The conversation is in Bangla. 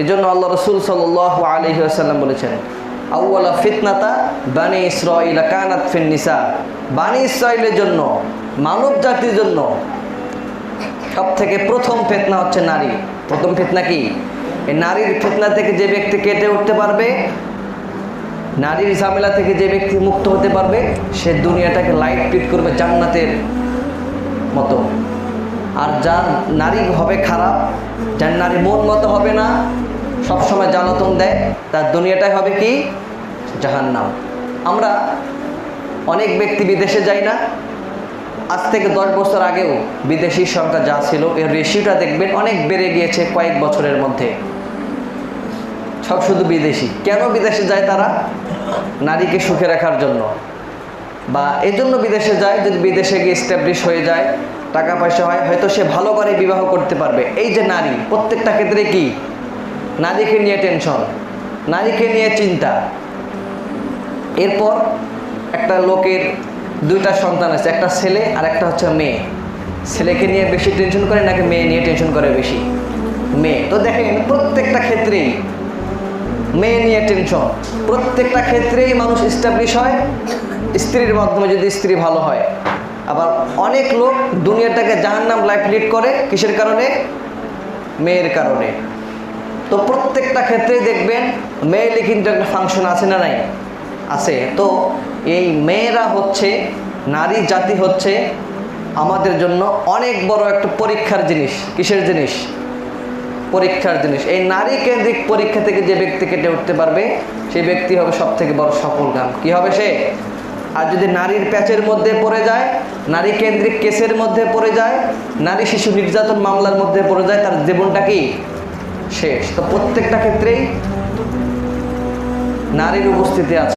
এজন্য আল্লাহ রাসূল সাল্লাল্লাহু আলাইহি ওয়াসাল্লাম বলেছেন, আউয়ালা ফিতনাতা বানি ইসরাঈল কানাত ফিন নিসা। বানি ইসরাঈলের জন্য, মানব জাতির জন্য সব থেকে প্রথম ফিতনা হচ্ছে নারী। প্রথম ফিতনা কি? এই নারীর ফিতনা থেকে যে ব্যক্তি কেটে উঠতে পারবে, নারীর ঝামেলা থেকে যে ব্যক্তি মুক্ত হতে পারবে, সে দুনিয়াটাকে লাইট পিট করবে জান্নাতের মতো। আর যার নারী হবে খারাপ, যার নারী মন মতো হবে না, সবসময় জ্বালাতন দেয়, তার দুনিয়াটাই হবে কি? জাহান্নাম। আমরা অনেক ব্যক্তি বিদেশে যাই না? আজ থেকে 10 বছর আগেও বিদেশির সংখ্যা যা ছিল, এর রেশিওটা দেখবেন অনেক বেড়ে গিয়েছে কয়েক বছরের মধ্যে। সব শুধু বিদেশি। কেন বিদেশে যায় তারা? নারীকে সুখে রাখার জন্য, বা এই জন্য বিদেশে যায়, যদি বিদেশে গিয়ে এস্টাবলিশ হয়ে যায়, টাকা পয়সা হয়, হয়তো সে ভালো করে বিবাহ করতে পারবে। এই যে নারী, প্রত্যেকটা ক্ষেত্রে কি? নারীকে নিয়ে টেনশন, নারীকে নিয়ে চিন্তা। এরপর একটা লোকের 2টা সন্তান আছে, একটা ছেলে আর একটা হচ্ছে মেয়ে। ছেলেকে নিয়ে বেশি টেনশন করে নাকি মেয়ে নিয়ে টেনশন করে বেশি? মেয়ে। তো দেখেন প্রত্যেকটা ক্ষেত্রেই মেয়ে নিয়ে টেনশন। প্রত্যেকটা ক্ষেত্রেই মানুষ এস্টাবলিশ হয় স্ত্রীর মাধ্যমে, যদি স্ত্রী ভালো হয়। আবার অনেক লোক দুনিয়াটাকে জাহান্নাম লাইফ লিড করে কিসের কারণে? মেয়ের কারণে। তো প্রত্যেকটা ক্ষেত্রেই দেখবেন মেয়েলি কিন্তু একটা ফাংশন আছে না নাই? আছে। তো এই মেয়েরা হচ্ছে, নারী জাতি হচ্ছে আমাদের জন্য অনেক বড় একটা পরীক্ষার জিনিস। কিসের জিনিস? পরীক্ষার জিনিস। এই নারী কেন্দ্রিক পরীক্ষা থেকে যে ব্যক্তি কেটে উঠতে পারবে, সেই ব্যক্তি হবে সব থেকে বড় সফলকাম। কি হবে সে? আর যদি নারীর প্যাচের মধ্যে পড়ে যায়, নারী কেন্দ্রিক কেসের মধ্যে পড়ে যায়, নারী শিশু নির্যাতন মামলার মধ্যে পড়ে যায়, তার জীবনটা কি? শেষ। তো প্রত্যেকটা ক্ষেত্রেই নারীর উপস্থিতি আছে।